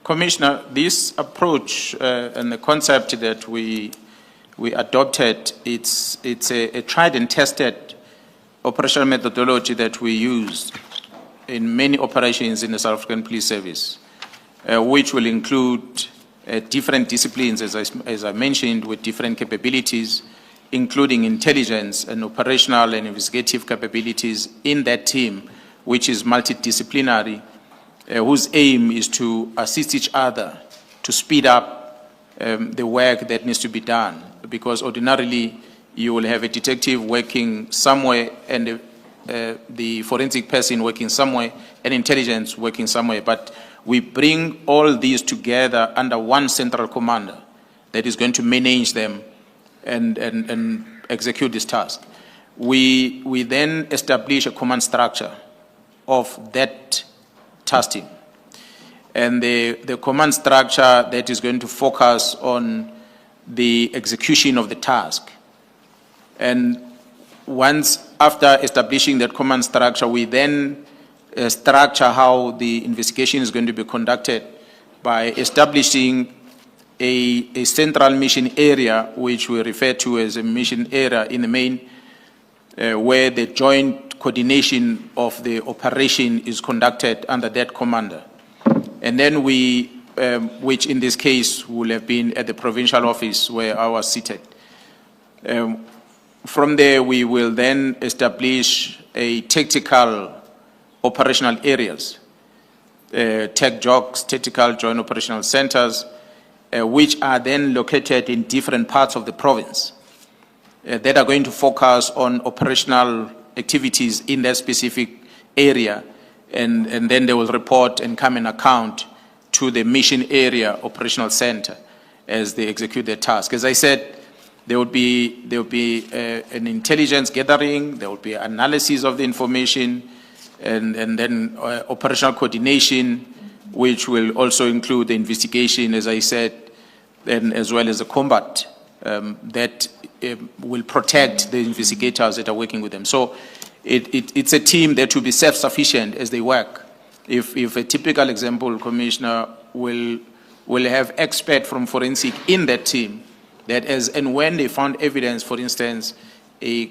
Commissioner, this approach and the concept that we adopted, it's a tried and tested operational methodology that we use in many operations in the South African Police Service, which will include different disciplines, as I mentioned, with different capabilities, including intelligence and operational and investigative capabilities in that team, which is multidisciplinary, whose aim is to assist each other to speed up the work that needs to be done. Because ordinarily, you will have a detective working somewhere and the forensic person working somewhere and intelligence working somewhere. But we bring all these together under one central commander that is going to manage them and execute this task. We then establish a command structure of that task team. And the command structure that is going to focus on the execution of the task. And after establishing that command structure, we then structure how the investigation is going to be conducted by establishing a central mission area, which we refer to as a mission area in the main, where the joint coordination of the operation is conducted under that commander. And then which in this case will have been at the provincial office where I was seated. From there, we will then establish a tactical operational areas, tactical joint operational centers, which are then located in different parts of the province that are going to focus on operational activities in that specific area, and then they will report and come and account to the mission area operational center as they execute their task. As I said, there will be an intelligence gathering, there will be analysis of the information, and then operational coordination, which will also include the investigation, as I said, and as well as the combat that will protect the investigators that are working with them. So it's a team that will be self-sufficient as they work. If a typical example, Commissioner, will have expert from forensic in that team, that as and when they found evidence, for instance, a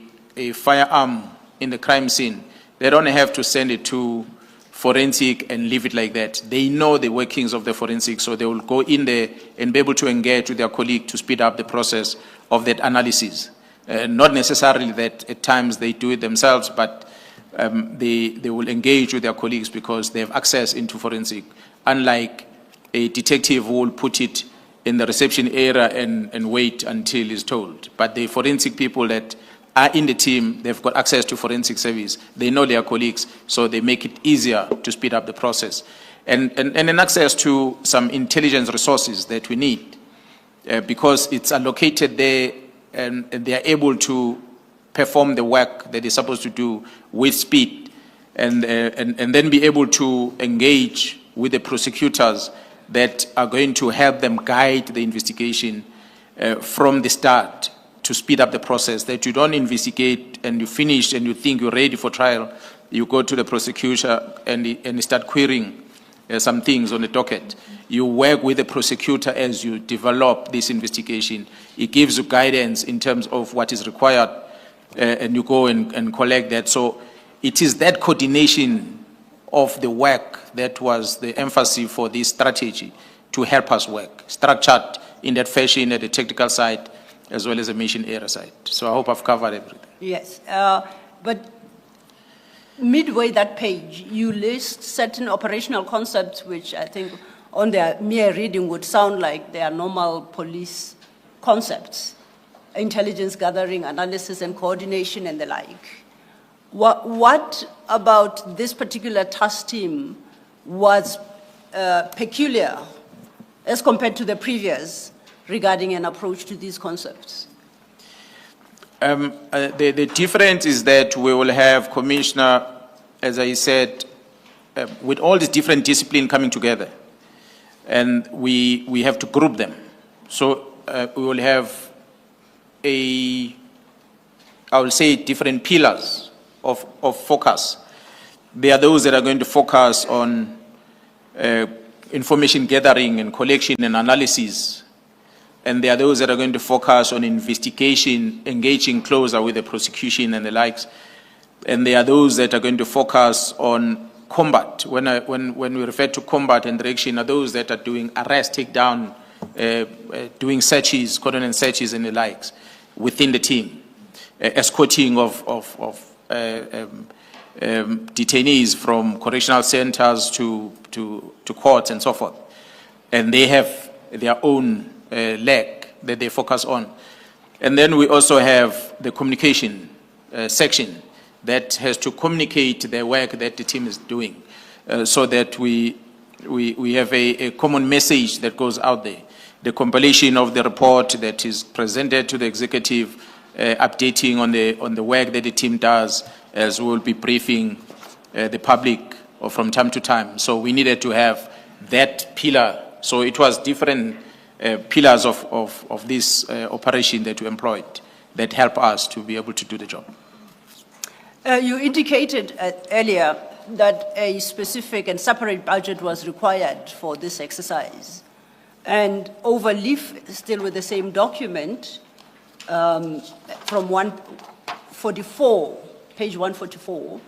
firearm in the crime scene, they don't have to send it to forensic and leave it like that. They know the workings of the forensic, so they will go in there and be able to engage with their colleague to speed up the process of that analysis. Not necessarily that at times they do it themselves, but they will engage with their colleagues because they have access into forensic, unlike a detective who will put it in the reception area and wait until he's told. But the forensic people that are in the team, they've got access to forensic service. They know their colleagues, so they make it easier to speed up the process. And then access to some intelligence resources that we need, because it's allocated there and they are able to perform the work that they're supposed to do with speed, and then be able to engage with the prosecutors that are going to help them guide the investigation from the start to speed up the process, that you don't investigate and you finish and you think you're ready for trial. You go to the prosecutor and you start querying some things on the docket. You work with the prosecutor as you develop this investigation. It gives you guidance in terms of what is required, and you go and collect that. So it is that coordination of the work that was the emphasis for this strategy to help us work, structured in that fashion at the technical side as well as the mission area side. So I hope I've covered everything. Yes, but midway that page, you list certain operational concepts which I think on their mere reading would sound like they are normal police concepts: intelligence gathering, analysis and coordination and the like. What about this particular task team was peculiar as compared to the previous regarding an approach to these concepts? The difference is that we will have, Commissioner, as I said, with all these different disciplines coming together, and we have to group them. So we will have I will say different pillars of focus. There are those that are going to focus on information gathering and collection and analysis. And there are those that are going to focus on investigation, engaging closer with the prosecution and the likes. And there are those that are going to focus on combat. When we refer to combat and direction, are those that are doing arrest, takedown, doing searches, coordinate searches and the likes within the team, escorting of detainees from correctional centers to courts and so forth. And they have their own leg that they focus on. And then we also have the communication section that has to communicate the work that the team is doing so that we have a common message that goes out there. The compilation of the report that is presented to the executive, updating on the work that the team does, as we will be briefing the public from time to time. So we needed to have that pillar. So it was different pillars of this operation that we employed that help us to be able to do the job. You indicated earlier that a specific and separate budget was required for this exercise. And overleaf, still with the same document, from 144, page 144,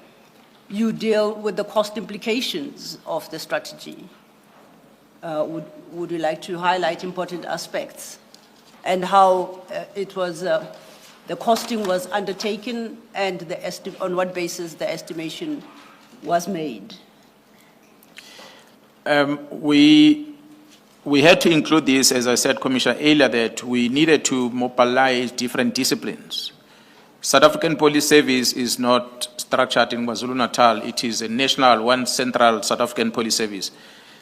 you deal with the cost implications of the strategy. Would you like to highlight important aspects and how it was, the costing was undertaken and on what basis the estimation was made? We had to include this, as I said, Commissioner, earlier, that we needed to mobilize different disciplines. South African Police Service is not structured in KwaZulu-Natal. It is a national, one central South African Police Service.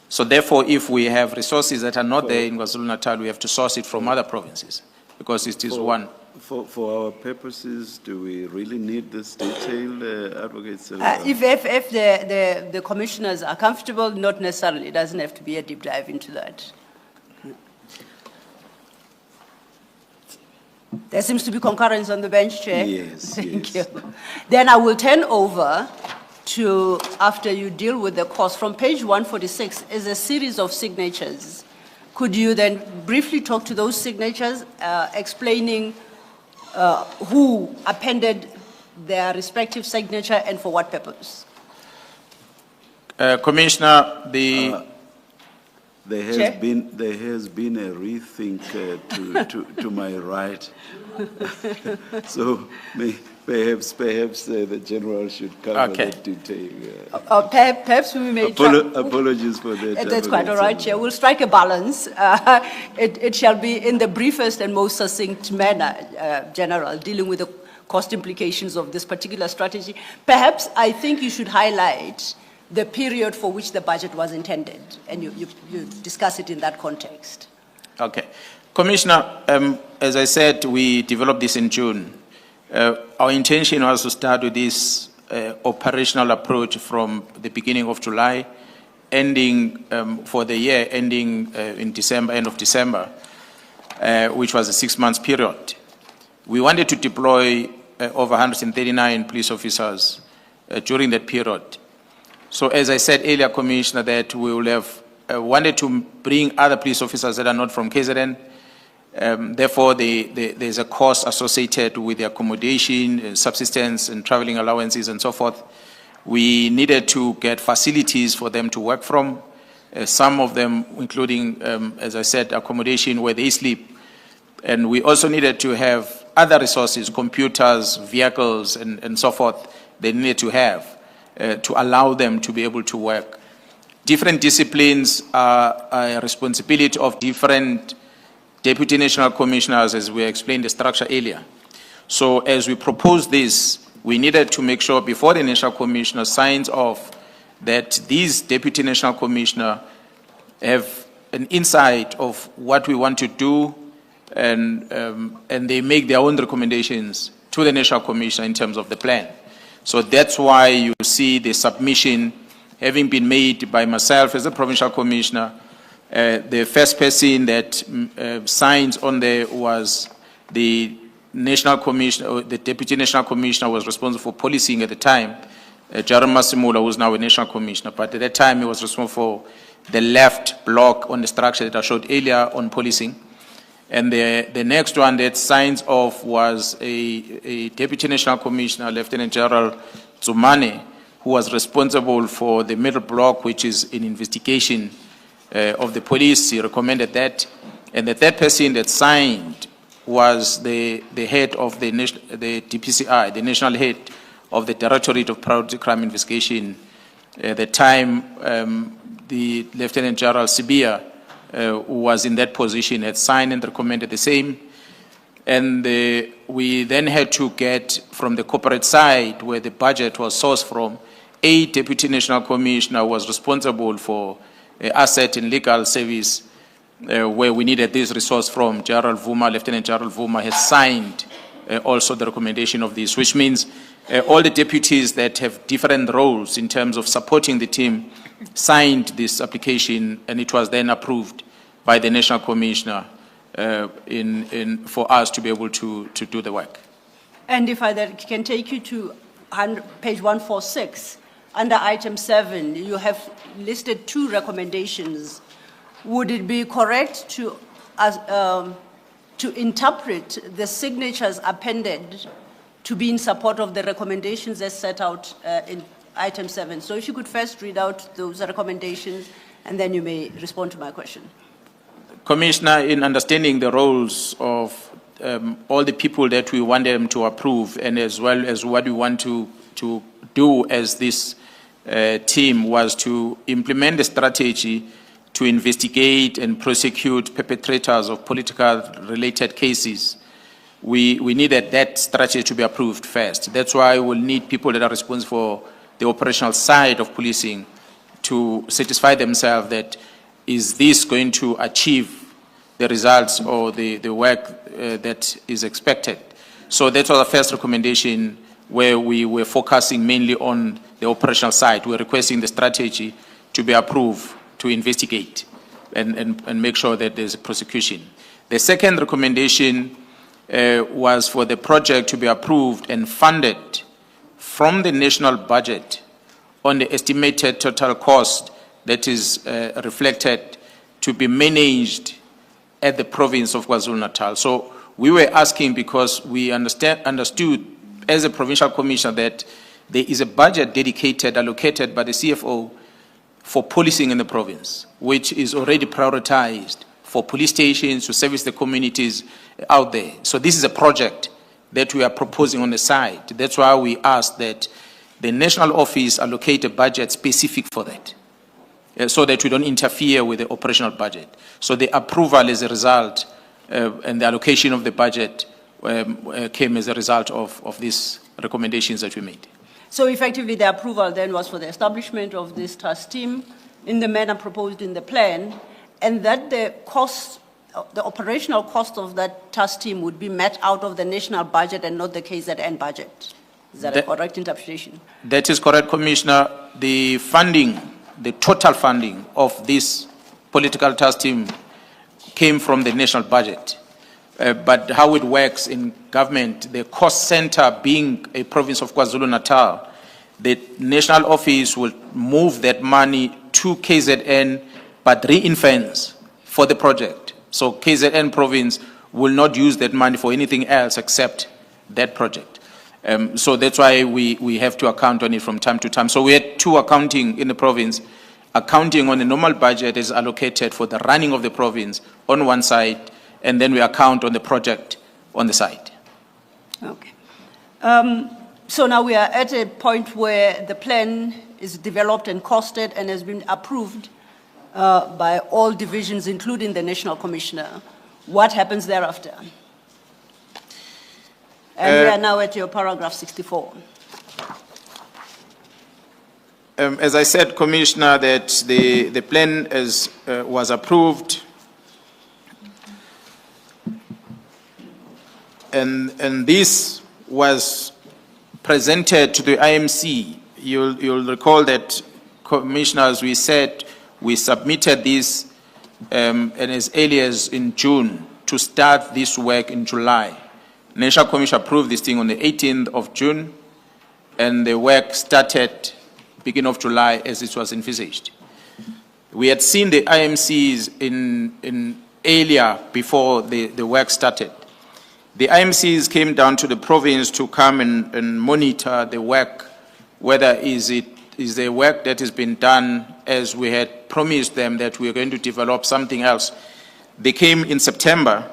So therefore, if we have resources that are not there in KwaZulu-Natal, we have to source it from other provinces because it is one. For our purposes, do we really need this detail, advocates? If the commissioners are comfortable, not necessarily. It doesn't have to be a deep dive into that. There seems to be concurrence on the bench, Chair. Yes, Thank yes. you. Then I will turn over to, after you deal with the cost, from page 146 is a series of signatures. Could you then briefly talk to those signatures, explaining who appended their respective signature and for what purpose? Commissioner, there has been a rethink to my right. So perhaps the general should cover that detail. Perhaps we may apologies for that. That's quite all right, Chair. We'll strike a balance. It shall be in the briefest and most succinct manner, General, dealing with the cost implications of this particular strategy. Perhaps I think you should highlight the period for which the budget was intended, and you discuss it in that context. Okay. Commissioner, as I said, we developed this in June. Our intention was to start with this operational approach from the beginning of July, ending for the year, ending in December, end of December, which was a 6-month period. We wanted to deploy over 139 police officers during that period. So as I said earlier, Commissioner, that we will have wanted to bring other police officers that are not from KZN. Therefore, there's a cost associated with the accommodation, subsistence, and traveling allowances and so forth. We needed to get facilities for them to work from, some of them including, as I said, accommodation where they sleep. And we also needed to have other resources, computers, vehicles, and so forth, they needed to have to allow them to be able to work. Different disciplines are a responsibility of different Deputy National Commissioners, as we explained the structure earlier. So as we proposed this, we needed to make sure before the National Commissioner signs off that these Deputy National Commissioner have an insight of what we want to do, and they make their own recommendations to the National Commissioner in terms of the plan. So that's why you see the submission having been made by myself as a Provincial Commissioner. The first person that signed on there was the National Commissioner, the Deputy National Commissioner was responsible for policing at the time, Jaron Masimula, who is now a National Commissioner, but at that time he was responsible for the left block on the structure that I showed earlier on policing. And the next one that signs off was a Deputy National Commissioner, Lieutenant General Zumane, who was responsible for the middle block, which is in investigation of the police. He recommended that. And the third person that signed was the head of the DPCI, the national head of the Directorate of Priority Crime Investigation. At the time, the Lieutenant General Sibia, who was in that position, had signed and recommended the same. And we then had to get from the corporate side, where the budget was sourced from, a Deputy National Commissioner was responsible for asset and legal service, where we needed this resource from. General Vuma, Lieutenant General Vuma, has signed also the recommendation of this, which means all the deputies that have different roles in terms of supporting the team signed this application, and it was then approved by the National Commissioner for us to be able to do the work. And if I can take you to page 146, under item 7, you have listed 2 recommendations. Would it be correct to interpret the signatures appended to be in support of the recommendations as set out in item 7? So if you could first read out those recommendations, and then you may respond to my question. Commissioner, in understanding the roles of all the people that we want them to approve, and as well as what we want to do as this team, was to implement the strategy to investigate and prosecute perpetrators of political-related cases. We needed that strategy to be approved first. That's why we'll need people that are responsible for the operational side of policing to satisfy themselves that is this going to achieve the results or the work that is expected. So that was the first recommendation, where we were focusing mainly on the operational side. We're requesting the strategy to be approved to investigate and make sure that there's a prosecution. The second recommendation was for the project to be approved and funded from the national budget on the estimated total cost that is reflected to be managed at the province of KwaZulu-Natal. So we were asking, because we understood as a provincial commissioner that there is a budget dedicated, allocated by the CFO for policing in the province, which is already prioritized for police stations to service the communities out there. So this is a project that we are proposing on the side. That's why we asked that the national office allocate a budget specific for that, so that we don't interfere with the operational budget. So the approval as a result and the allocation of the budget came as a result of these recommendations that we made. So effectively, the approval then was for the establishment of this task team in the manner proposed in the plan, and that the cost, the operational cost of that task team would be met out of the national budget and not the KZN budget. Is that a correct interpretation? That is correct, Commissioner. The funding, the total funding of this political task team came from the national budget. But how it works in government, the cost center being a province of KwaZulu-Natal, the national office will move that money to KZN, but ring-fence for the project. So KZN province will not use that money for anything else except that project. So that's why we have to account on it from time to time. So we had 2 accounting in the province. Accounting on the normal budget is allocated for the running of the province on one side, and then we account on the project on the side. Okay. So now we are at a point where the plan is developed and costed and has been approved by all divisions, including the National Commissioner. What happens thereafter? And we are now at your paragraph 64. As I said, Commissioner, that the plan was approved, and this was presented to the IMC. You'll recall that, Commissioners, we said we submitted this and as early as in June to start this work in July. National Commission approved this thing on the 18th of June, and the work started beginning of July as it was envisaged. We had seen the IMCs in earlier before the work started. The IMCs came down to the province to come and monitor the work, whether is the work that has been done as we had promised them that we are going to develop something else. They came in September,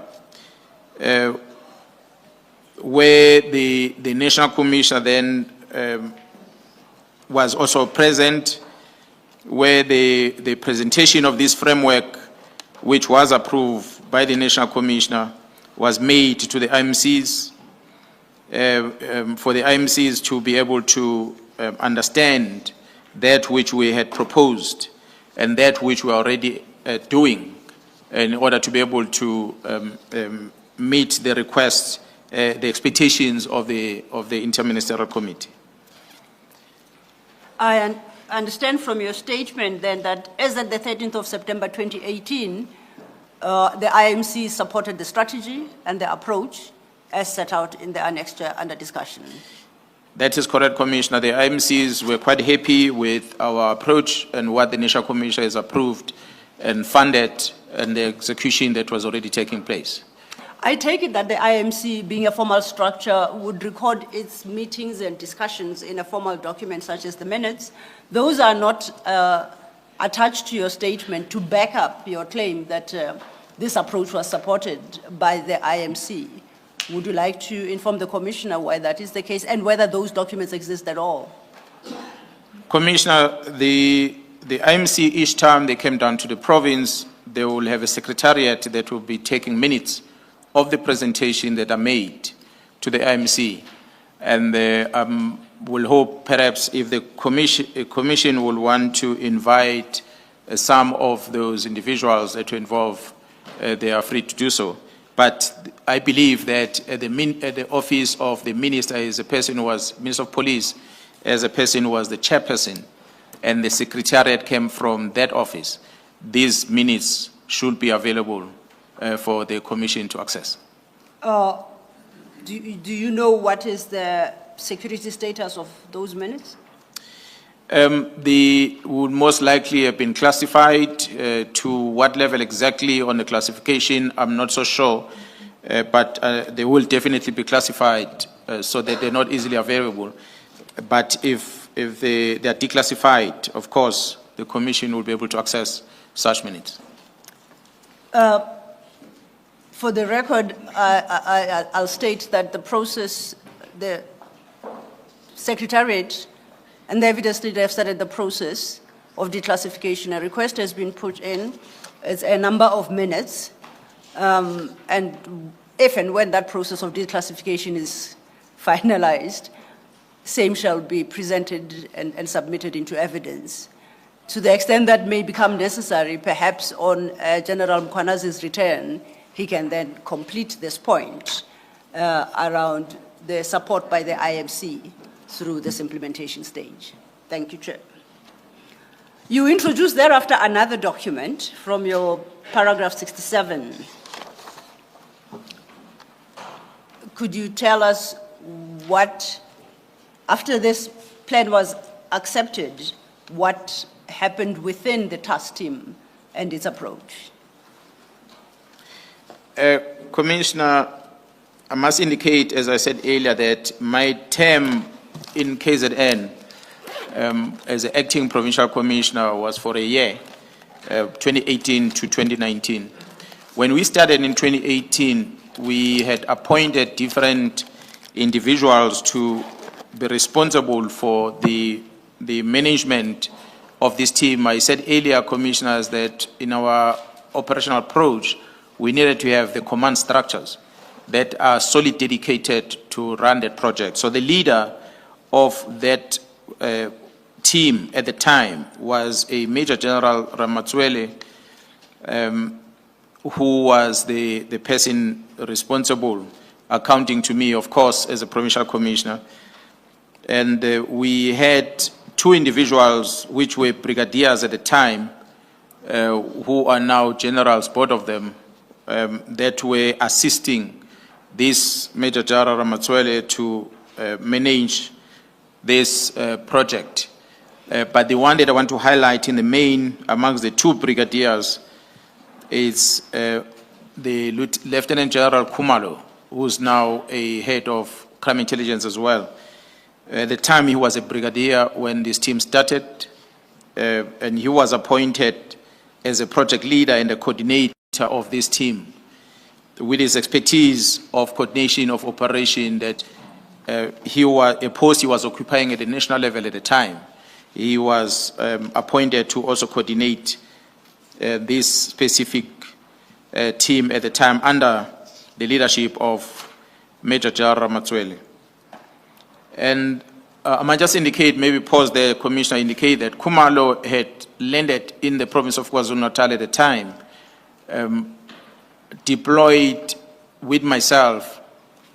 where the National Commissioner then was also present, where the presentation of this framework, which was approved by the National Commissioner, was made to the IMCs, for the IMCs to be able to understand that which we had proposed and that which we are already doing in order to be able to meet the requests, the expectations of the Interministerial Committee. I understand from your statement then that as at the 13th of September 2018, the IMC supported the strategy and the approach as set out in the annexure under discussion. That is correct, Commissioner. The IMCs were quite happy with our approach and what the National Commissioner has approved and funded and the execution that was already taking place. I take it that the IMC, being a formal structure, would record its meetings and discussions in a formal document such as the minutes. Those are not attached to your statement to back up your claim that this approach was supported by the IMC. Would you like to inform the Commissioner why that is the case and whether those documents exist at all? Commissioner, the IMC, each time they came down to the province, they will have a secretariat that will be taking minutes of the presentation that are made to the IMC. And we'll hope perhaps if the commission will want to invite some of those individuals that are involved, they are free to do so. But I believe that at the office of the minister is a person who was Minister of Police, as a person who was the chairperson, and the secretariat came from that office. These minutes should be available for the commission to access. Do you know what is the security status of those minutes? They would most likely have been classified. To what level exactly on the classification, I'm not so sure, but they will definitely be classified so that they're not easily available. But if they are declassified, of course, the Commission will be able to access such minutes. For the record, I'll state that the process, the Secretariat and the evidence leader have started the process of declassification. A request has been put in. It's a number of minutes. And if and when that process of declassification is finalized, same shall be presented and submitted into evidence. To the extent that may become necessary, perhaps on General uMkhwanazi's return, he can then complete this point around the support by the IMC through this implementation stage. Thank you, Chair. You introduced thereafter another document from your paragraph 67. Could you tell us what, after this plan was accepted, what happened within the task team and its approach? Commissioner, I must indicate, as I said earlier, that my term in KZN as an acting provincial commissioner was for a year, 2018 to 2019. When we started in 2018, we had appointed different individuals to be responsible for the management of this team. I said earlier, commissioners, that in our operational approach, we needed to have the command structures that are solely dedicated to run that project. So the leader of that team at the time was a Major General Ramatswele, who was the person responsible, accounting to me, of course, as a provincial commissioner. And we had two individuals, which were brigadiers at the time, who are now generals, both of them, that were assisting this Major General Ramatswele to manage this project. But the one that I want to highlight in the main amongst the two brigadiers is the Lieutenant General Khumalo, who's now a head of crime intelligence as well. At the time, he was a brigadier when this team started, and he was appointed as a project leader and a coordinator of this team, with his expertise of coordination of operation that he was a post he was occupying at the national level at the time. He was appointed to also coordinate this specific team at the time under the leadership of Major General Matswele. And I might just indicate, maybe pause there, Commissioner, indicate that Khumalo had landed in the province of KwaZulu-Natal at the time, deployed with myself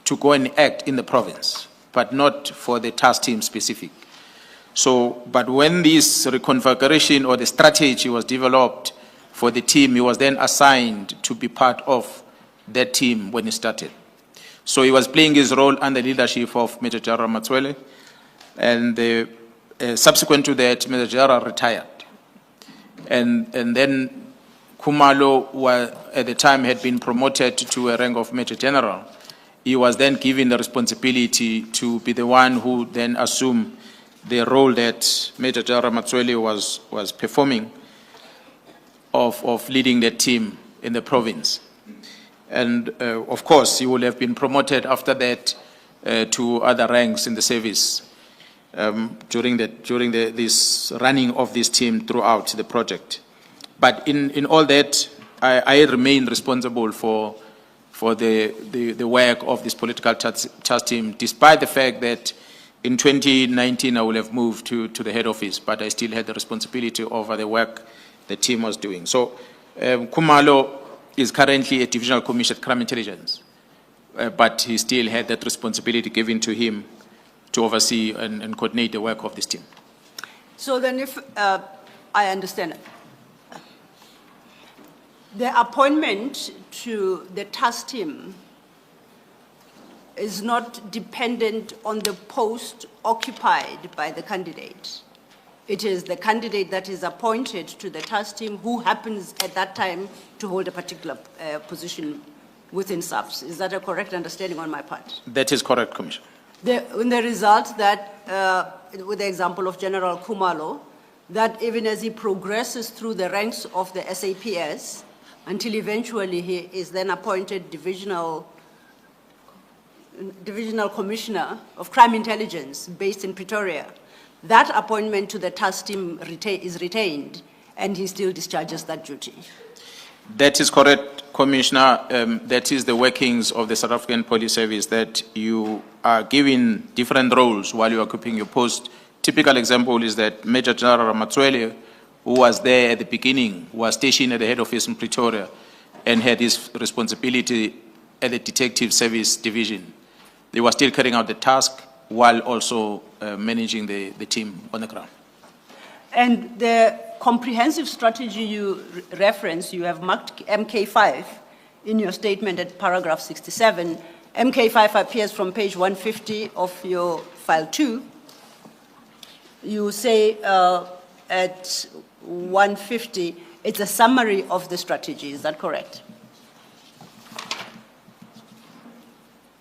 to go and act in the province, but not for the task team specific. So, but when this reconfiguration or the strategy was developed for the team, he was then assigned to be part of that team when he started. So he was playing his role under leadership of Major General Matswele, and subsequent to that, Major General retired. And then Khumalo, at the time, had been promoted to a rank of Major General. He was then given the responsibility to be the one who then assumed the role that Major General Matswele was performing of leading the team in the province. And of course, he would have been promoted after that to other ranks in the service during this running of this team throughout the project. But in all that, I remain responsible for the work of this political task team, despite the fact that in 2019 I will have moved to the head office, but I still had the responsibility over the work the team was doing. So Khumalo is currently a divisional commissioner at crime intelligence, but he still had that responsibility given to him to oversee and coordinate the work of this team. So then if I understand, the appointment to the task team is not dependent on the post occupied by the candidate. It is the candidate that is appointed to the task team who happens at that time to hold a particular position within SAPS. Is that a correct understanding on my part? That is correct, Commissioner. In the result that, with the example of General Khumalo, that even as he progresses through the ranks of the SAPS, until eventually he is then appointed divisional commissioner of crime intelligence based in Pretoria, that appointment to the task team is retained and he still discharges that duty. That is correct, Commissioner. That is the workings of the South African Police Service, that you are given different roles while you are occupying your post. Typical example is that Major General Matswele, who was there at the beginning, was stationed at the head office in Pretoria and had his responsibility at the Detective Service Division. They were still carrying out the task while also managing the team on the ground. And the comprehensive strategy you reference, you have marked MK5 in your statement at paragraph 67. MK5 appears from page 150 of your file 2. You say at 150, it's a summary of the strategy, is that correct?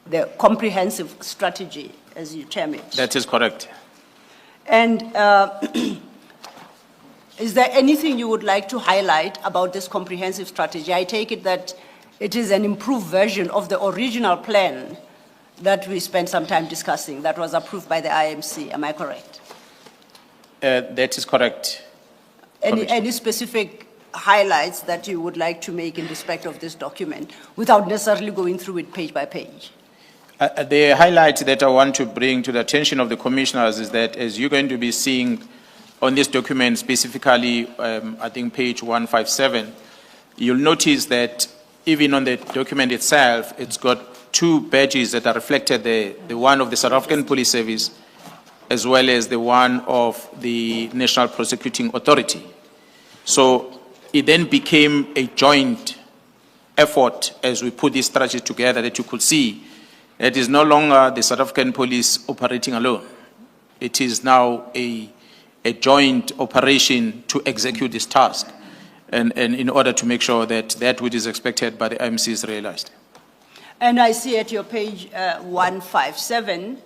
The comprehensive strategy, as you term it. That is correct. And is there anything you would like to highlight about this comprehensive strategy? I take it that it is an improved version of the original plan that we spent some time discussing, that was approved by the IMC. Am I correct? That is correct. Any specific highlights that you would like to make in respect of this document without necessarily going through it page by page? The highlight that I want to bring to the attention of the commissioners is that, as you're going to be seeing on this document, specifically, I think page 157, you'll notice that even on the document itself, it's got two badges that are reflected there, the one of the South African Police Service, as well as the one of the National Prosecuting Authority. So it then became a joint effort as we put this strategy together, that you could see it is no longer the South African Police operating alone. It is now a a joint operation to execute this task, and in order to make sure that that which is expected by the IMC is realized. And I see at your page 157,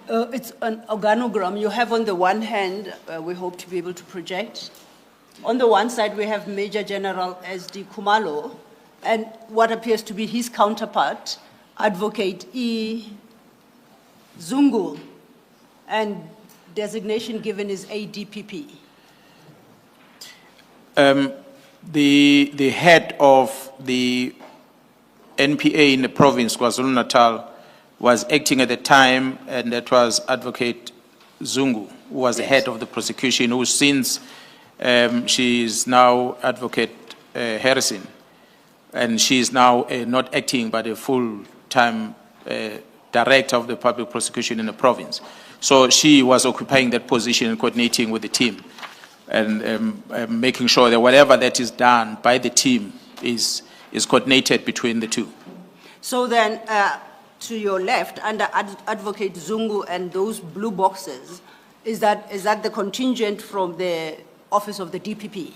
it's an organogram. You have on the one hand, we hope to be able to project. On the one side, we have Major General S.D. Khumalo, and what appears to be his counterpart, Advocate E. Zungu, and designation given is ADPP. The head of the NPA in the province, KwaZulu-Natal, was acting at the time, and that was Advocate Zungu, who was the head of the prosecution, who since she is now Advocate Harrison, and she is now not acting but a full-time director of the public prosecution in the province. So she was occupying that position and coordinating with the team and making sure that whatever that is done by the team is coordinated between the two. So then, to your left, under Advocate Zungu and those blue boxes, is that the contingent from the office of the DPP?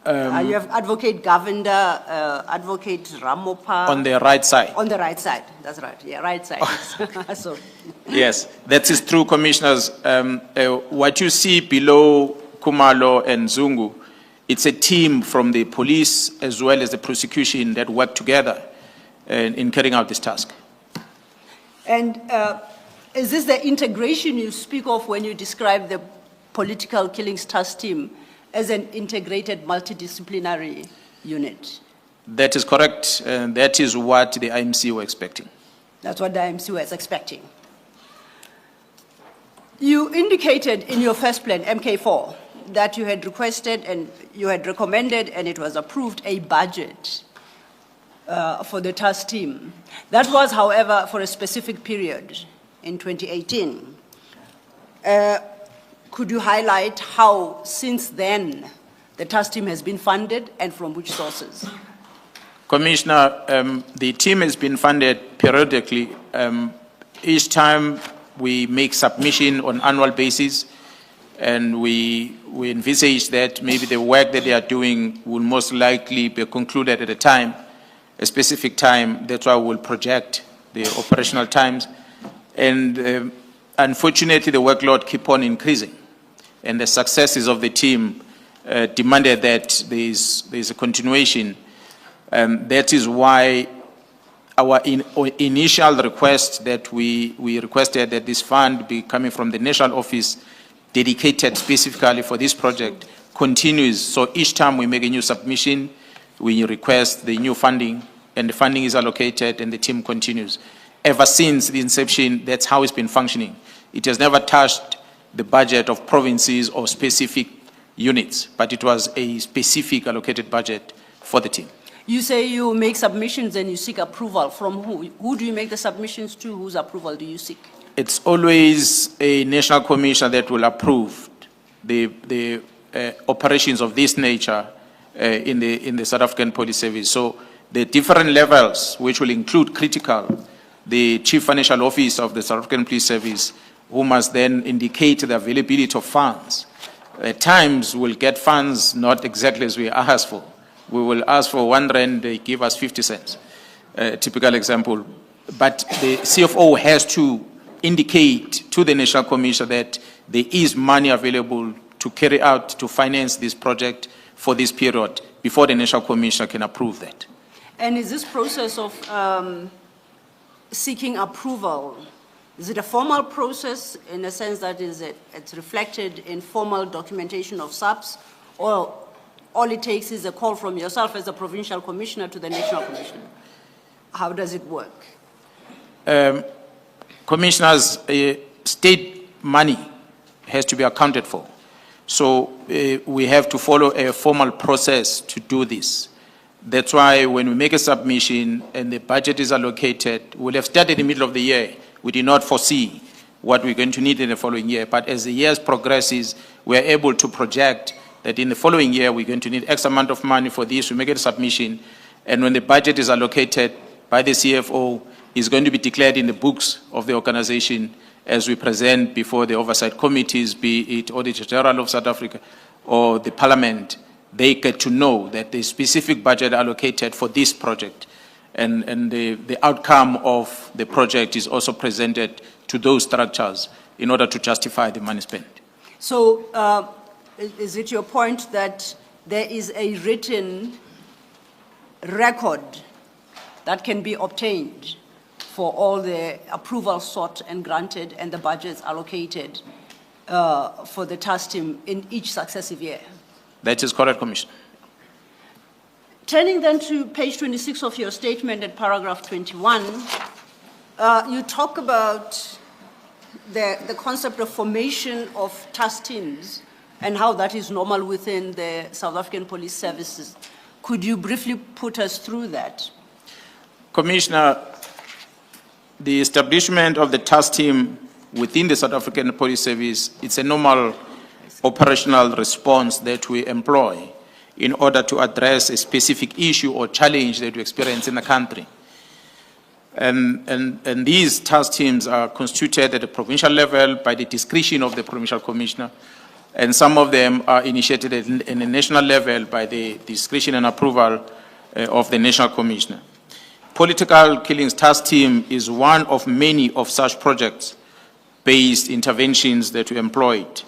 You have Advocate Govender, Advocate Ramopa. On the right side. On the right side, that's right, yeah, right side. So. Yes, that is true, Commissioners. What you see below Khumalo and Zungu, it's a team from the police as well as the prosecution that work together in carrying out this task. And is this the integration you speak of when you describe the political killings task team as an integrated multidisciplinary unit? That is correct, and that is what the IMC were expecting. That's what the IMC was expecting. You indicated in your first plan, MK4, that you had requested and you had recommended, and it was approved, a budget for the task team. That was, however, for a specific period in 2018. Could you highlight how, since then, the task team has been funded and from which sources? Commissioner, the team has been funded periodically. Each time we make submission on annual basis, and we envisage that maybe the work that they are doing will most likely be concluded at a specific time. That's why we'll project the operational times. And unfortunately, the workload keep on increasing. And the successes of the team demanded that there's a continuation. That is why our initial request that we requested that this fund be coming from the national office dedicated specifically for this project continues. So each time we make a new submission, we request the new funding, and the funding is allocated and the team continues. Ever since the inception, that's how it's been functioning. It has never touched the budget of provinces or specific units, but it was a specific allocated budget for the team. You say you make submissions and you seek approval from who? Who do you make the submissions to? Whose approval do you seek? It's always a national commission that will approve the operations of this nature in the South African Police Service. So the different levels, which will include critical, the Chief Financial Officer of the South African Police Service, who must then indicate the availability of funds. At times, we'll get funds not exactly as we ask for. We will ask for 1 rand, they give us 50 cents, typical example. But the CFO has to indicate to the National Commission that there is money available to carry out, to finance this project for this period before the National Commission can approve that. And is this process of seeking approval, is it a formal process in a sense that it's reflected in formal documentation of SAPS, or all it takes is a call from yourself as a provincial commissioner to the national commissioner? How does it work? Commissioners, state money has to be accounted for. So we have to follow a formal process to do this. That's why when we make a submission and the budget is allocated, we'll have started in the middle of the year. We did not foresee what we're going to need in the following year. But as the years progresses, we are able to project that in the following year, we're going to need X amount of money for this. We make a submission. And when the budget is allocated by the CFO, it's going to be declared in the books of the organization. as we present before the oversight committees, be it Auditor General of South Africa or the Parliament, they get to know that the specific budget allocated for this project and the outcome of the project is also presented to those structures in order to justify the money spent. So is it your point that there is a written record that can be obtained for all the approvals sought and granted and the budgets allocated for the task team in each successive year? That is correct, Commissioner. Turning then to page 26 of your statement at paragraph 21, you talk about the concept of formation of task teams and how that is normal within the South African Police Services. Could you briefly put us through that? Commissioner, the establishment of the task team within the South African Police Service, it's a normal operational response that we employ in order to address a specific issue or challenge that we experience in the country. And these task teams are constituted at the provincial level by the discretion of the provincial commissioner, and some of them are initiated in the national level by the discretion and approval of the national commissioner. Political Killings Task Team is one of many of such projects-based interventions that we employed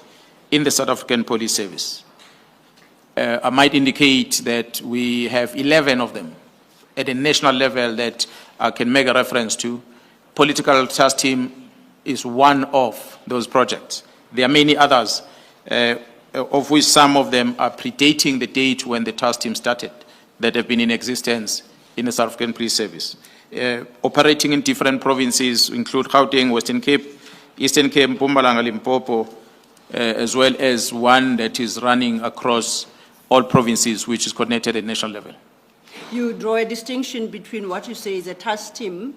in the South African Police Service. I might indicate that we have 11 of them at a national level that I can make a reference to. Political Task Team is one of those projects. There are many others, of which some of them are predating the date when the task team started, that have been in existence in the South African Police Service. Operating in different provinces include Gauteng, Western Cape, Eastern Cape, Mpumalanga, Limpopo, as well as one that is running across all provinces, which is coordinated at national level. You draw a distinction between what you say is a task team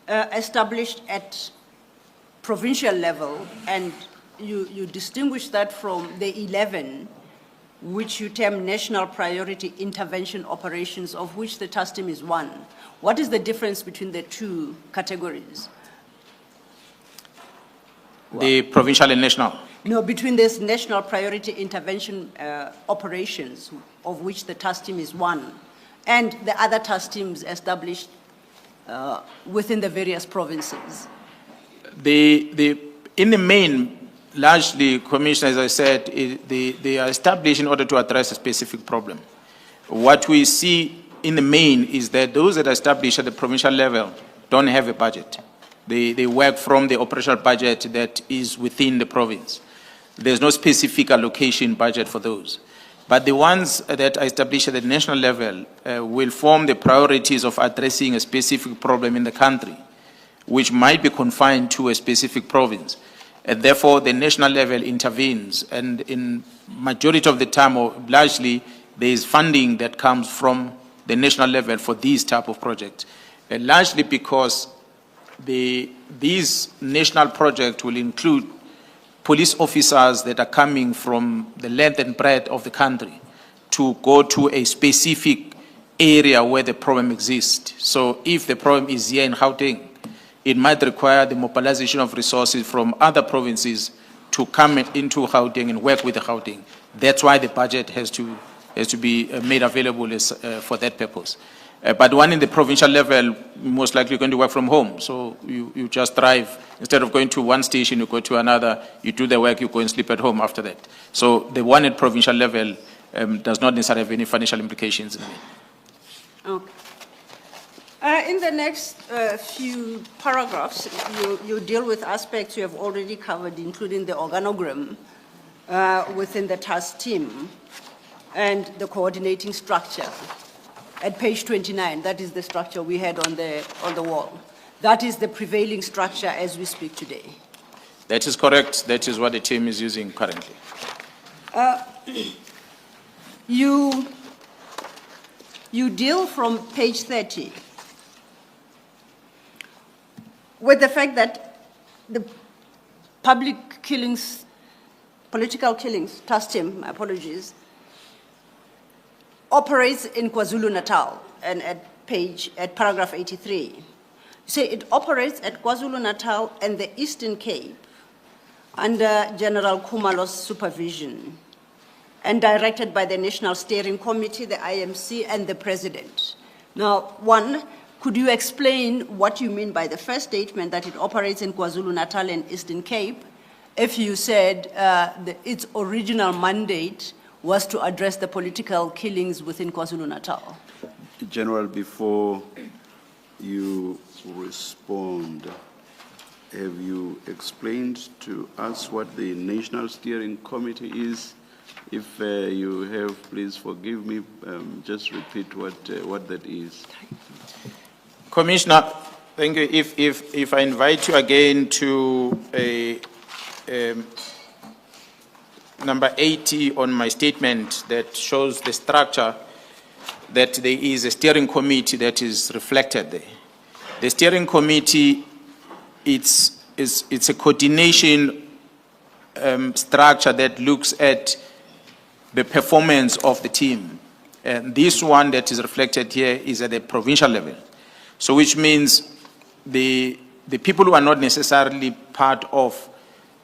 established at provincial level, and you distinguish that from the 11, which you term national priority intervention operations, of which the task team is one. What is the difference between the two categories? The provincial and national? No, between this national priority intervention operations, of which the task team is one, and the other task teams established within the various provinces. In the main, largely, Commissioner, as I said, they are established in order to address a specific problem. What we see in the main is that those that are established at the provincial level don't have a budget. They work from the operational budget that is within the province. There's no specific allocation budget for those. But the ones that are established at the national level will form the priorities of addressing a specific problem in the country, which might be confined to a specific province. And therefore, the national level intervenes, and in majority of the time, or largely, there is funding that comes from the national level for these type of projects. Largely because these national projects will include police officers that are coming from the length and breadth of the country to go to a specific area where the problem exists. So if the problem is here in Gauteng, it might require the mobilization of resources from other provinces to come into Gauteng and work with the Gauteng. That's why the budget has to be made available for that purpose. But one in the provincial level, most likely going to work from home. So you just drive, instead of going to one station, you go to another, you do the work, you go and sleep at home after that. So the one at provincial level does not necessarily have any financial implications. Okay. In the next few paragraphs, you deal with aspects you have already covered, including the organogram within the task team and the coordinating structure. At page 29, that is the structure we had on the wall. That is the prevailing structure as we speak today. That is correct. That is what the team is using currently. You deal from page 30 with the fact that the political killings task team, my apologies, operates in KwaZulu-Natal and at paragraph 83. say it operates at KwaZulu-Natal and the Eastern Cape under General Khumalo's supervision and directed by the National Steering Committee, the IMC, and the President. Now, one, could you explain what you mean by the first statement that it operates in KwaZulu-Natal and Eastern Cape, if you said its original mandate was to address the political killings within KwaZulu-Natal? General, before you respond, have you explained to us what the National Steering Committee is? If you have, please forgive me, just repeat what that is. Commissioner, thank you. If I invite you again to number 80 on my statement that shows the structure, that there is a steering committee that is reflected there. The steering committee, it's a coordination structure that looks at the performance of the team. And this one that is reflected here is at the provincial level. So which means the people who are not necessarily part of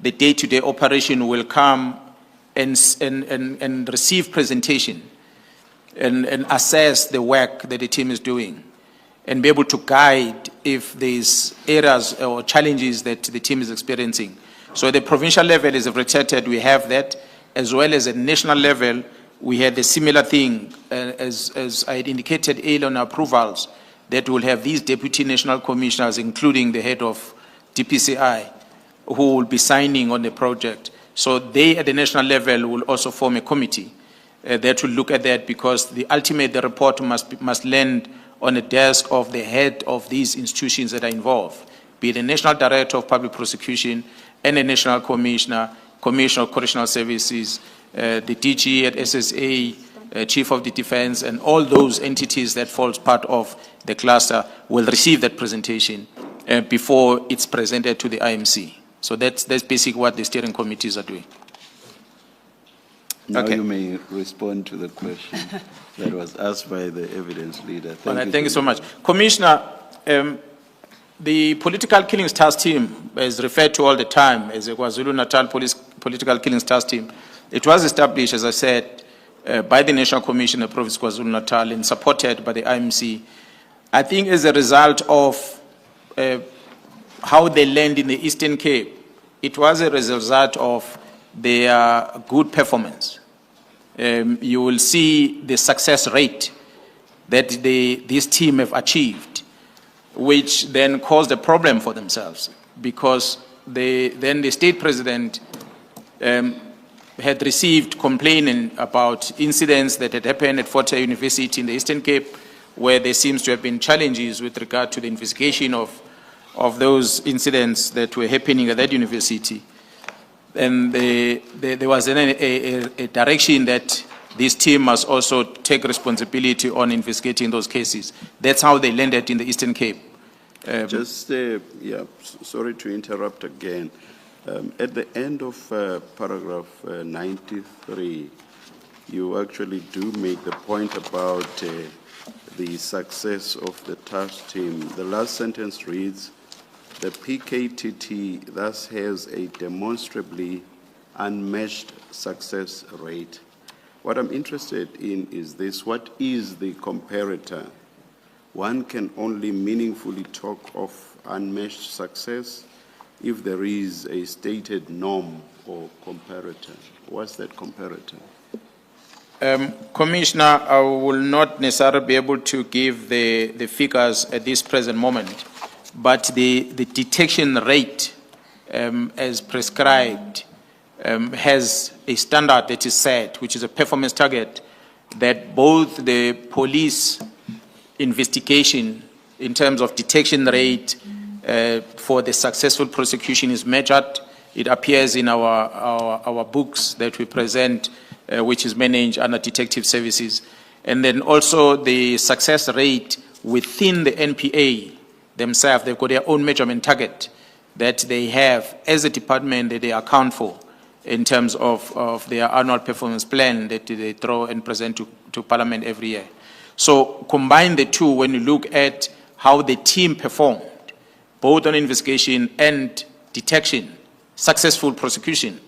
the day-to-day operation will come and receive presentation and assess the work that the team is doing and be able to guide if there's areas or challenges that the team is experiencing. So at the provincial level is reflected, we have that, as well as at national level, we had a similar thing, as I had indicated earlier on approvals, that will have these deputy national commissioners, including the head of DPCI, who will be signing on the project. So they at the national level will also form a committee that will look at that, because the report must land on the desk of the head of these institutions that are involved, be it the National Director of Public Prosecution and the National Commissioner, Commissioner of Correctional Services, the DG at SSA, Chief of the Defense, and all those entities that falls part of the cluster will receive that presentation before it's presented to the IMC. So that's basically what the steering committees are doing. Now Okay. you may respond to the question that was asked by the evidence leader. Thank you so much. Commissioner, the political killings task team is referred to all the time as a KwaZulu-Natal political killings task team. It was established, as I said, by the National Commission of Province KwaZulu-Natal and supported by the IMC. I think as a result of how they land in the Eastern Cape, it was a result of their good performance. You will see the success rate that this team have achieved, which then caused a problem for themselves, because then the state president had received complaining about incidents that had happened at Fort Hare University in the Eastern Cape, where there seems to have been challenges with regard to the investigation of those incidents that were happening at that university. And there was a direction that this team must also take responsibility on investigating those cases. That's how they landed in the Eastern Cape. Sorry to interrupt again. At the end of paragraph 93, you actually do make the point about the success of the task team. The last sentence reads, the PKTT thus has a demonstrably unmatched success rate. What I'm interested in is this: what is the comparator? One can only meaningfully talk of unmatched success if there is a stated norm or comparator. What's that comparator? Commissioner, I will not necessarily be able to give the figures at this present moment, but the detection rate as prescribed has a standard that is set, which is a performance target, that both the police investigation in terms of detection rate for the successful prosecution is measured. It appears in our books that we present, which is managed under detective services. And then also the success rate within the NPA themselves, they've got their own measurement target that they have as a department that they account for in terms of their annual performance plan that they throw and present to Parliament every year. So combine the two when you look at how the team performed both on investigation and detection, successful prosecution,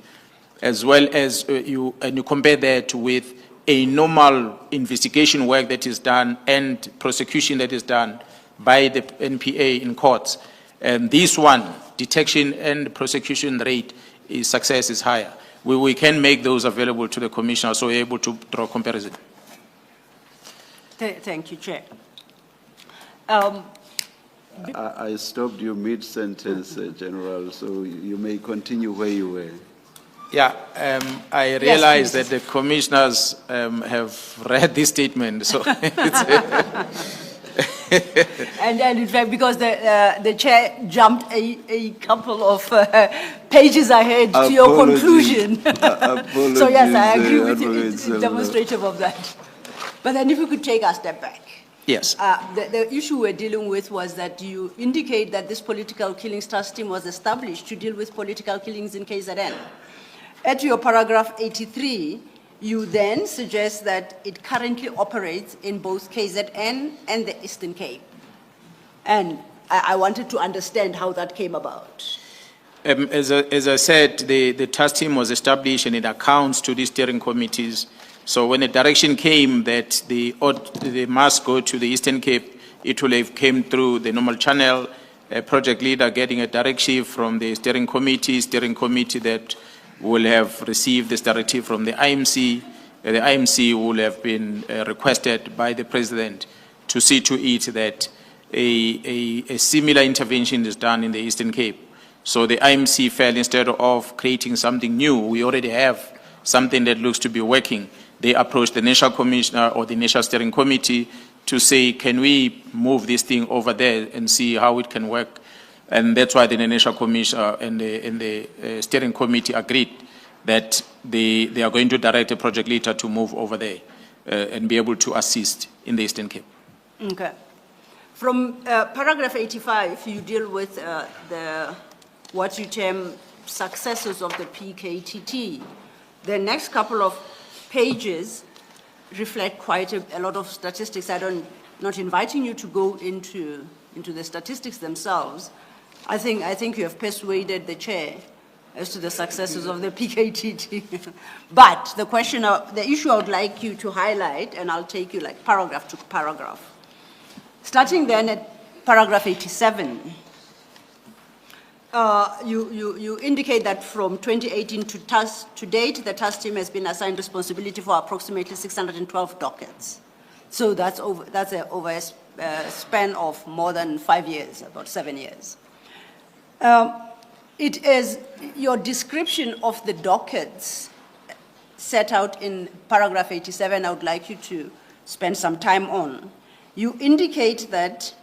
as well as you compare that with a normal investigation work that is done and prosecution that is done by the NPA in courts. And this one, detection and prosecution rate, success is higher. We can make those available to the commissioner, so we're able to draw comparison. Thank you, Chair. I stopped you mid-sentence, General, so you may continue where you were. Yeah, I realize Yes, that the commissioners have read this statement, so it's, and in fact, because the chair jumped a couple of pages ahead to your Apologies. conclusion. So yes, I agree with you. Apologies, It's demonstrative of that. But then if we could take a step back. yes. The issue we're dealing with was that you indicate that this political killings task team was established to deal with political killings in KZN. At your paragraph 83, you then suggest that it currently operates in both KZN and the Eastern Cape. And I wanted to understand how that came about. As I said, the task team was established and it accounts to the steering committees. So when the direction came that they must go to the Eastern Cape, it will have came through the normal channel, a project leader getting a directive from the steering committee that will have received this directive from the IMC. The IMC will have been requested by the president to see to it that a similar intervention is done in the Eastern Cape. So the IMC felt instead of creating something new, we already have something that looks to be working. They approached the National Commissioner or the National Steering Committee to say, can we move this thing over there and see how it can work? And that's why the National Commissioner and the Steering Committee agreed that they are going to direct a project leader to move over there and be able to assist in the Eastern Cape. Okay. From paragraph 85, you deal with what you term successes of the PKTT. The next couple of pages reflect quite a lot of statistics. Not inviting you to go into the statistics themselves. I think you have persuaded the chair as to the successes of the PKTT. But the issue I would like you to highlight, and I'll take you like paragraph to paragraph. Starting then at paragraph 87, you indicate that from 2018 to date, the task team has been assigned responsibility for approximately 612 dockets. So that's over a span of more than 5 years, about 7 years. It is your description of the dockets set out in paragraph 87 I would like you to spend some time on. You indicate that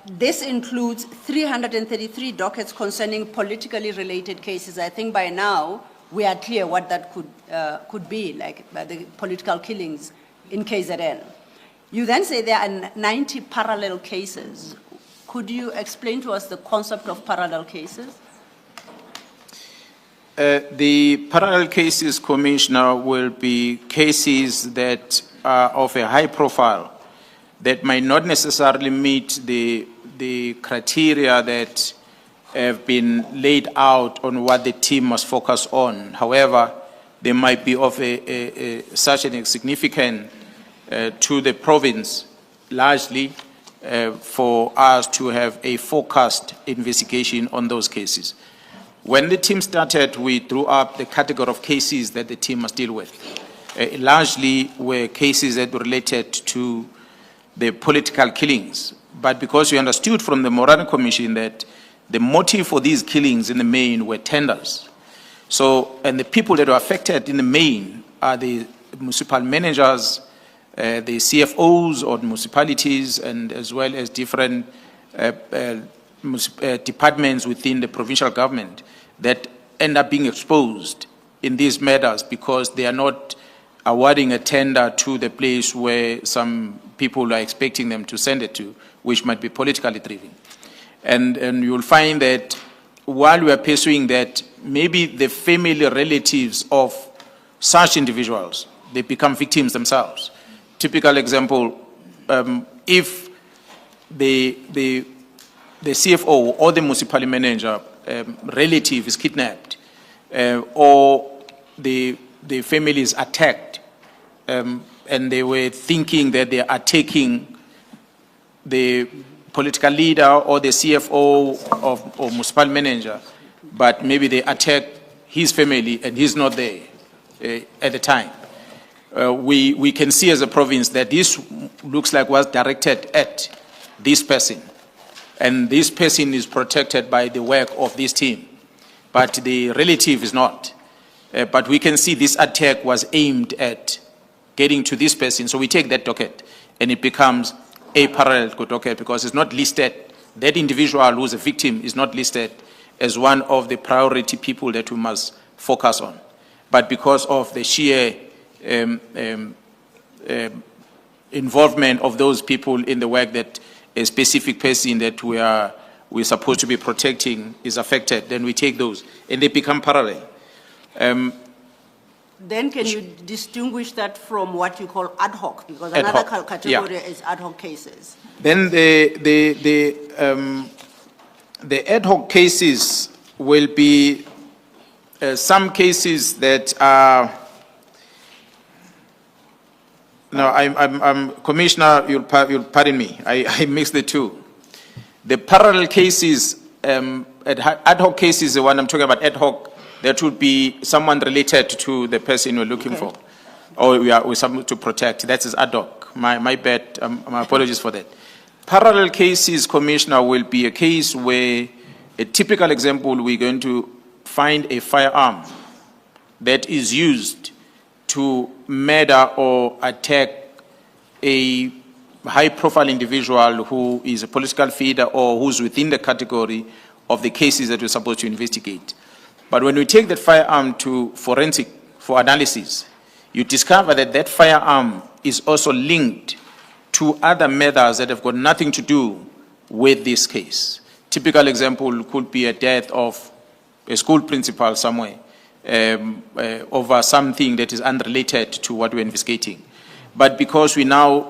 this includes 333 dockets concerning politically related cases. I think by now we are clear what that could be, like the political killings in KZN. You then say there are 90 parallel cases. Could you explain to us the concept of parallel cases? The parallel cases, Commissioner, will be cases that are of a high profile that might not necessarily meet the criteria that have been laid out on what the team must focus on. However, they might be of such an significant to the province, largely, for us to have a focused investigation on those cases. When the team started, we drew up the category of cases that the team must deal with. Largely were cases that were related to the political killings. But because we understood from the Moran Commission that the motive for these killings in the main were tenders. So, and the people that were affected in the main are the municipal managers, the CFOs or municipalities, and as well as different departments within the provincial government that end up being exposed in these matters because they are not awarding a tender to the place where some people are expecting them to send it to, which might be politically driven. And you will find that while we are pursuing that, maybe the family relatives of such individuals, they become victims themselves. Typical example, if the the CFO or the municipal manager relative is kidnapped, or the family is attacked, and they were thinking that they are attacking the political leader or the CFO or municipal manager, but maybe they attack his family and he's not there at the time. We can see as a province that this looks like was directed at this person, and this person is protected by the work of this team, but the relative is not. But we can see this attack was aimed at getting to this person, so we take that docket and it becomes a parallel docket because it's not listed, that individual who's a victim is not listed as one of the priority people that we must focus on. But because of the sheer involvement of those people in the work that a specific person that we're supposed to be protecting is affected, then we take those and they become parallel. Then can you distinguish that from what you call ad hoc? Because Ad another hoc, category yeah. is ad hoc cases. Then the ad hoc cases will be some cases that are. No, I'm Commissioner. You'll pardon me. I mixed the two. The parallel cases, ad hoc cases, the one I'm talking about, ad hoc. That would be someone related to the person we're looking for, or we're supposed to protect. That is ad hoc. My bad. My apologies for that. Parallel cases, Commissioner, will be a case where a typical example, we're going to find a firearm that is used to murder or attack a high-profile individual who is a political figure or who's within the category of the cases that we're supposed to investigate. But when we take that firearm to forensic for analysis, you discover that that firearm is also linked to other matters that have got nothing to do with this case. Typical example could be a death of a school principal somewhere over something that is unrelated to what we're investigating. But because we now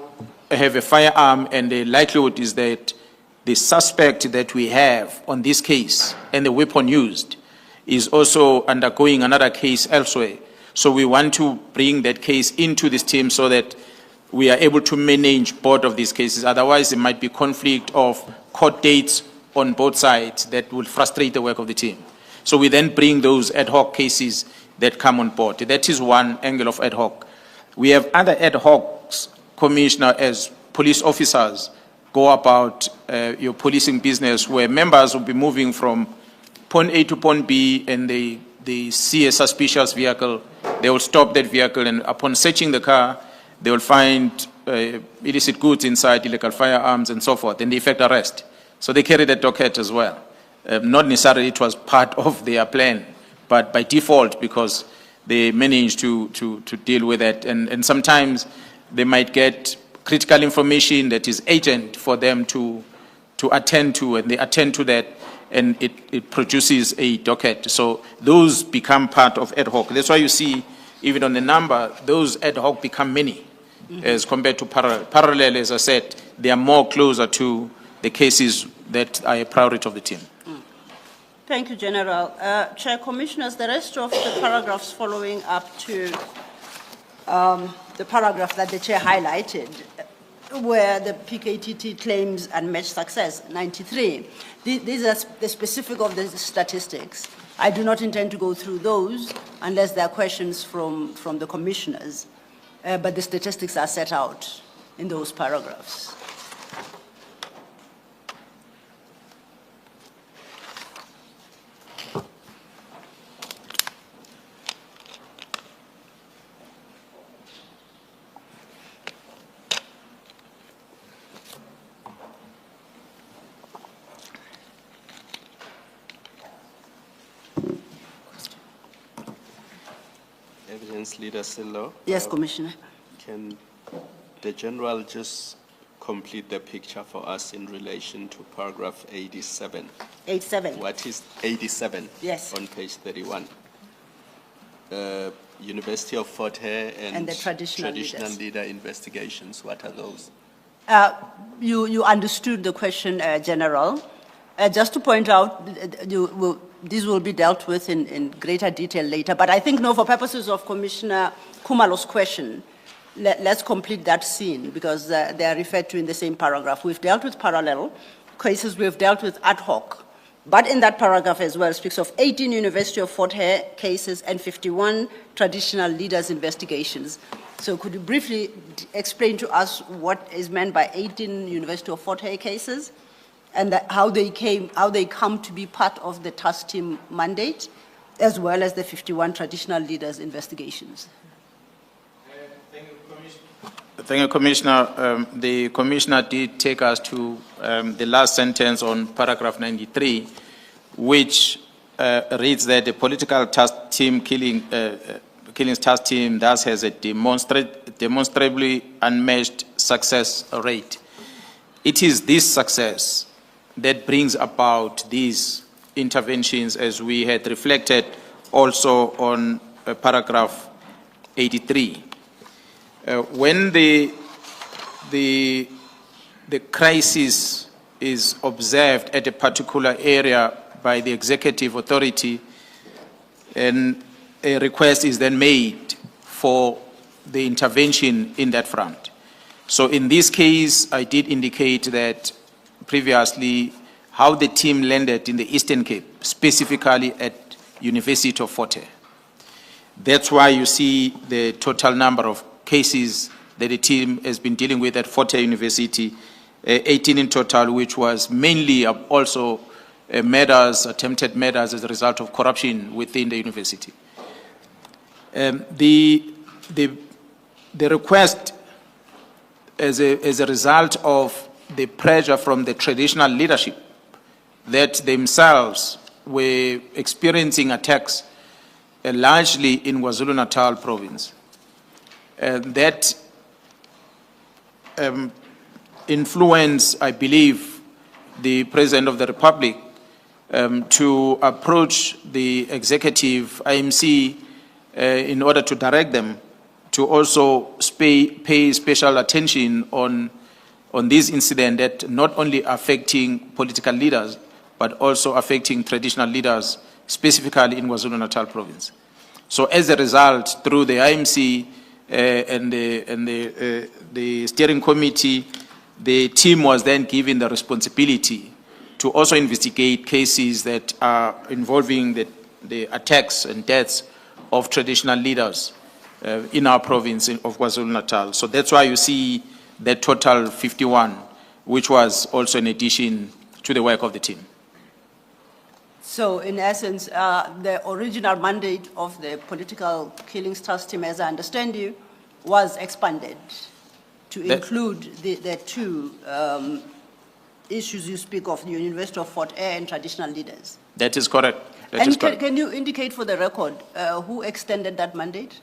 have a firearm and the likelihood is that the suspect that we have on this case and the weapon used is also undergoing another case elsewhere. So we want to bring that case into this team so that we are able to manage both of these cases. Otherwise, there might be conflict of court dates on both sides that will frustrate the work of the team. So we then bring those ad hoc cases that come on board. That is one angle of ad hoc. We have other ad hocs, Commissioner, as police officers go about your policing business where members will be moving from point A to point B and they see a suspicious vehicle. They will stop that vehicle and upon searching the car, they will find illicit goods inside, illegal firearms and so forth, and they effect arrest. So they carry that docket as well. Not necessarily it was part of their plan, but by default because they managed to deal with it. And sometimes they might get critical information that is urgent for them to attend to, and they attend to that, and it produces a docket. So those become part of ad hoc. That's why you see, even on the number, those ad hoc become many as compared to parallel. Parallel, as I said, they are more closer to the cases that are a priority of the team. Thank you, General. Chair, Commissioners, the rest of the paragraphs following up to the paragraph that the Chair highlighted, where the PKTT claims unmatched success, 93. These are the specific of the statistics. I do not intend to go through those unless there are questions from the Commissioners, but the statistics are set out in those paragraphs. Evidence Leader Sillo. Yes, Commissioner. Can the General just complete the picture for us in relation to paragraph 87? 87. What is 87? Yes. On page 31. University of Fort Hare and the traditional leader investigations. What are those? You understood the question, General. Just to point out, these will be dealt with in greater detail later, but I think, no, for purposes of Commissioner Khumalo's question, let's complete that scene because they are referred to in the same paragraph. We've dealt with parallel cases, we've dealt with ad hoc, but in that paragraph as well speaks of 18 University of Fort Hare cases and 51 traditional leaders investigations. So could you briefly explain to us what is meant by 18 University of Fort Hare cases and how they come to be part of the task team mandate, as well as the 51 traditional leaders investigations? Thank you, Commissioner. The Commissioner did take us to the last sentence on paragraph 93, which reads that the political task team killings task team thus has a demonstrably unmatched success rate. It is this success that brings about these interventions, as we had reflected also on paragraph 83. When the crisis is observed at a particular area by the executive authority, and a request is then made for the intervention in that front. So in this case, I did indicate that previously how the team landed in the Eastern Cape, specifically at University of Fort Hare. That's why you see the total number of cases that the team has been dealing with at Fort Hare University, 18 in total, which was mainly also murders, attempted murders as a result of corruption within the university. The request as a result of the pressure from the traditional leadership that themselves were experiencing attacks largely in KwaZulu-Natal province. That influence, I believe, the President of the Republic to approach the executive IMC in order to direct them to also pay special attention on this incident that not only affecting political leaders, but also affecting traditional leaders, specifically in KwaZulu-Natal province. So as a result, through the IMC and the steering committee, the team was then given the responsibility to also investigate cases that are involving the attacks and deaths of traditional leaders in our province of KwaZulu-Natal. So that's why you see the total 51, which was also in addition to the work of the team. So in essence, the original mandate of the political killings task team, as I understand you, was expanded to include the two issues you speak of, the University of Fort Hare and traditional leaders. That is correct. Can you indicate for the record who extended that mandate?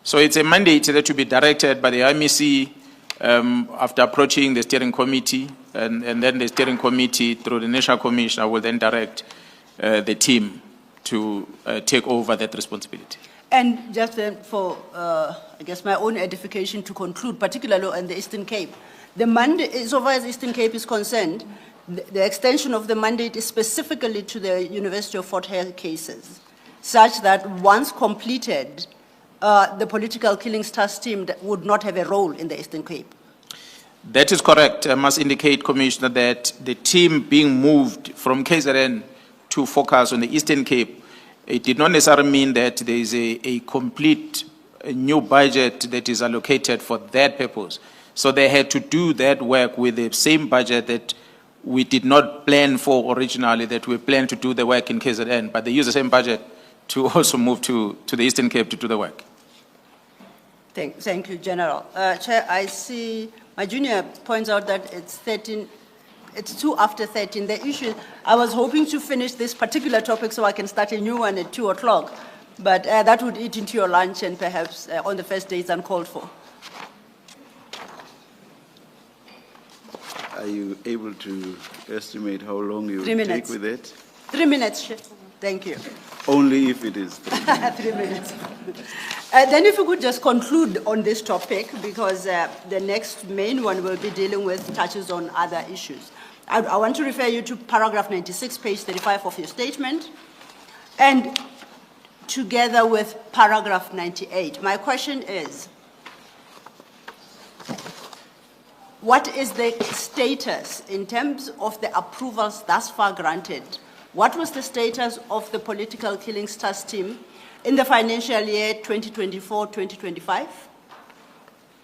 So it's a mandate that to be directed by the IMC after approaching the steering committee, and then the steering committee through the National Commissioner will then direct the team to take over that responsibility. And just for, I guess, my own edification to conclude, particularly in the Eastern Cape, the mandate, so far as Eastern Cape is concerned, the extension of the mandate is specifically to the University of Fort Hare cases, such that once completed, the political killings task team would not have a role in the Eastern Cape. That is correct. I must indicate, Commissioner, that the team being moved from KZN to focus on the Eastern Cape, it did not necessarily mean that there is a complete new budget that is allocated for that purpose. So they had to do that work with the same budget that we did not plan for originally, that we planned to do the work in KZN, but they use the same budget to also move to the Eastern Cape to do the work. Thank you, General. Chair, I see my junior points out that it's 13, it's 2 after 13. The issue, I was hoping to finish this particular topic so I can start a new one at 2 o'clock, but that would eat into your lunch and perhaps on the first day it's uncalled for. Are you able to estimate how long you will 3 minutes. take with it? 3 minutes, Chair. Thank you. Only if it is 3 minutes. 3 minutes. Then if we could just conclude on this topic, because the next main one will be dealing with touches on other issues. I want to refer you to paragraph 96, page 35 of your statement, and together with paragraph 98. My question is, what is the status in terms of the approvals thus far granted? What was the status of the political killings task team in the financial year 2024-2025?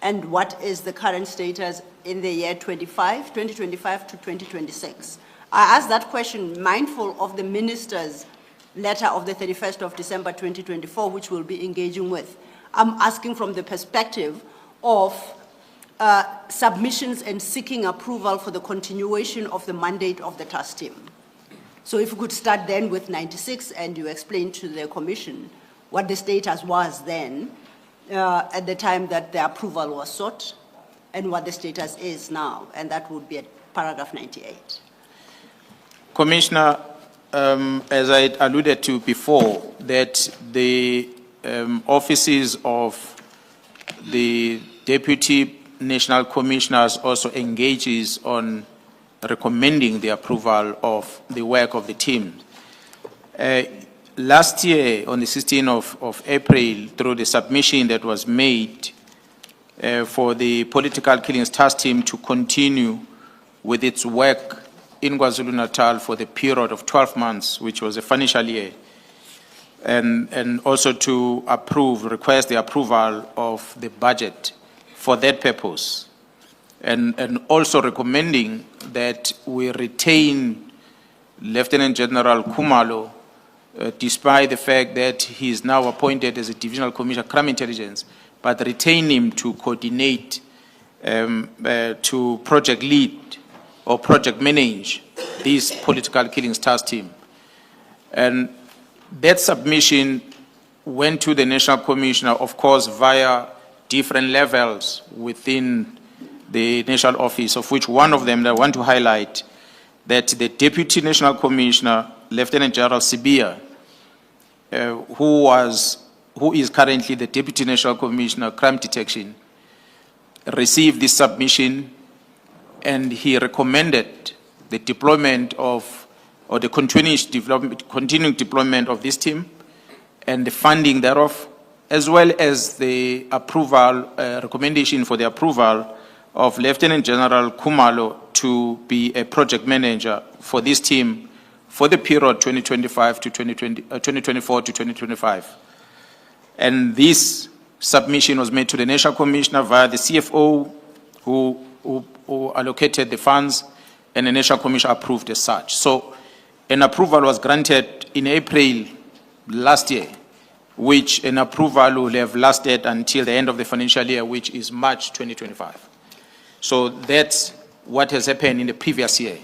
And what is the current status in the year 2025 to 2026? I ask that question mindful of the minister's letter of the 31st of December 2024, which we'll be engaging with. I'm asking from the perspective of submissions and seeking approval for the continuation of the mandate of the task team. So if we could start then with 96 and you explain to the commission what the status was then at the time that the approval was sought and what the status is now, and that would be at paragraph 98. Commissioner, as I alluded to before, that the offices of the Deputy National Commissioners also engages on recommending the approval of the work of the team. Last year, on the 16th of April, through the submission that was made for the political killings task team to continue with its work in KwaZulu-Natal for the period of 12 months, which was a financial year, and also to request the approval of the budget for that purpose, and also recommending that we retain Lieutenant General Khumalo, despite the fact that he is now appointed as a Divisional Commissioner of Crime Intelligence, but retain him to coordinate, to project lead or project manage this political killings task team. And that submission went to the National Commissioner, of course, via different levels within the National Office, of which one of them that I want to highlight, that the Deputy National Commissioner, Lieutenant General Sibia, who is currently the Deputy National Commissioner of Crime Detection, received this submission, and he recommended the deployment of, or the continuing deployment of this team and the funding thereof, as well as the approval, recommendation for the approval of Lieutenant General Khumalo to be a project manager for this team for the period 2024 to 2025. And this submission was made to the National Commissioner via the CFO, who allocated the funds, and the National Commissioner approved as such. So an approval was granted in April last year, which an approval will have lasted until the end of the financial year, which is March 2025. So that's what has happened in the previous year.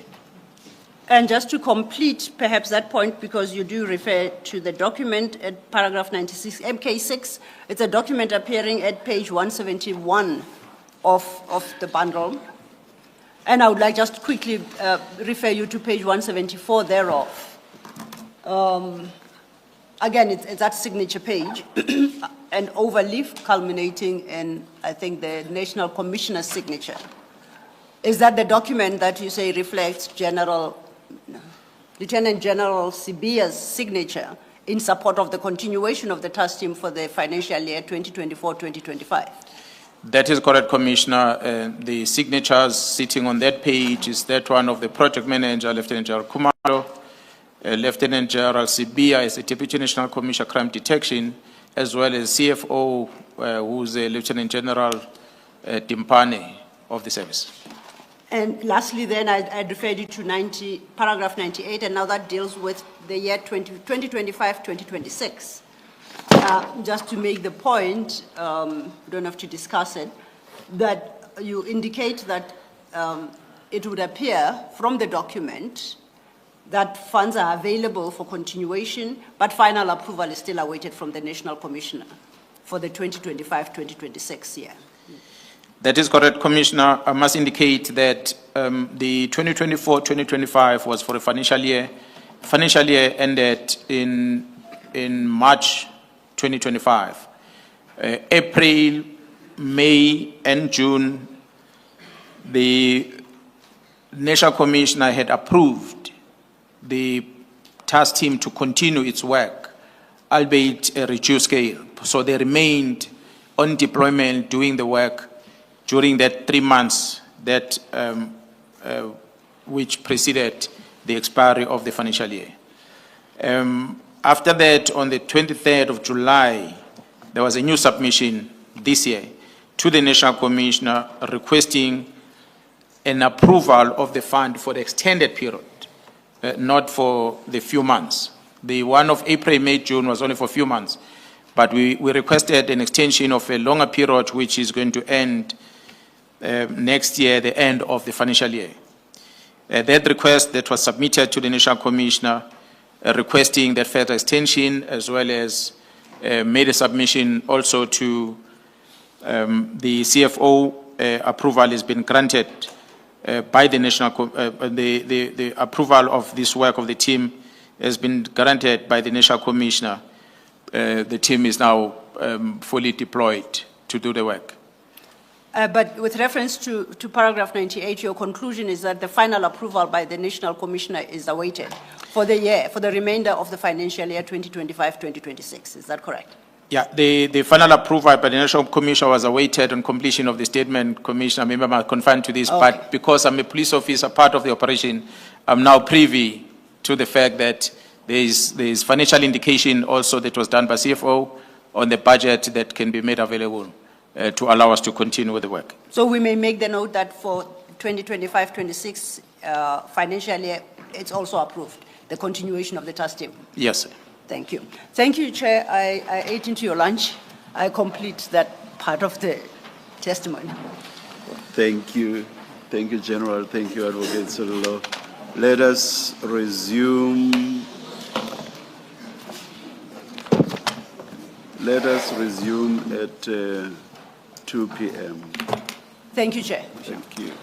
And just to complete perhaps that point, because you do refer to the document at paragraph 96, MK6, it's a document appearing at page 171 of the bundle. And I would like just quickly refer you to page 174 thereof. Again, it's that signature page, an overleaf culminating in, I think, the National Commissioner's signature. Is that the document that you say reflects Lieutenant General Sibia's signature in support of the continuation of the task team for the financial year 2024-2025? That is correct, Commissioner. The signatures sitting on that page is that one of the project manager, Lieutenant General Khumalo, Lieutenant General Sibia is the Deputy National Commissioner of Crime Detection, as well as CFO, who's the Lieutenant General Timpane of the service. And lastly, then, I referred you to paragraph 98, and now that deals with the year 2025-2026. Just to make the point, we don't have to discuss it, that you indicate that it would appear from the document that funds are available for continuation, but final approval is still awaited from the National Commissioner for the 2025-2026 year. That is correct, Commissioner. I must indicate that the 2024-2025 was for a financial year. Financial year ended in March 2025. April, May, and June, the National Commissioner had approved the task team to continue its work, albeit a reduced scale. So they remained on deployment doing the work during that 3 months that, which preceded the expiry of the financial year. After that, on the 23rd of July, there was a new submission this year to the National Commissioner requesting an approval of the fund for the extended period, not for the few months. The one of April, May, June was only for a few months, but we requested an extension of a longer period, which is going to end next year, the end of the financial year. That request that was submitted to the National Commissioner requesting that further extension, as well as made a submission also to the CFO. Approval has been granted by the National, the approval of this work of the team has been granted by the National Commissioner. The team is now fully deployed to do the work. But with reference to paragraph 98, your conclusion is that the final approval by the National Commissioner is awaited for the year, for the remainder of the financial year 2025-2026. Is that correct? Yeah, the final approval by the National Commissioner was awaited on completion of the statement. Commissioner, remember, I'm confined to this, Okay. but because I'm a police officer, part of the operation, I'm now privy to the fact that there is financial indication also that was done by CFO on the budget that can be made available to allow us to continue with the work. So we may make the note that for 2025-26 financial year, it's also approved, the continuation of the task team. Yes, sir. Thank you. Thank you, Chair. I ate into your lunch. I complete that part of the testimony. Thank you. Thank you, General. Thank you, Advocate Sololo. Let us resume. Let us resume at 2 p.m. Thank you, Chair. Thank you.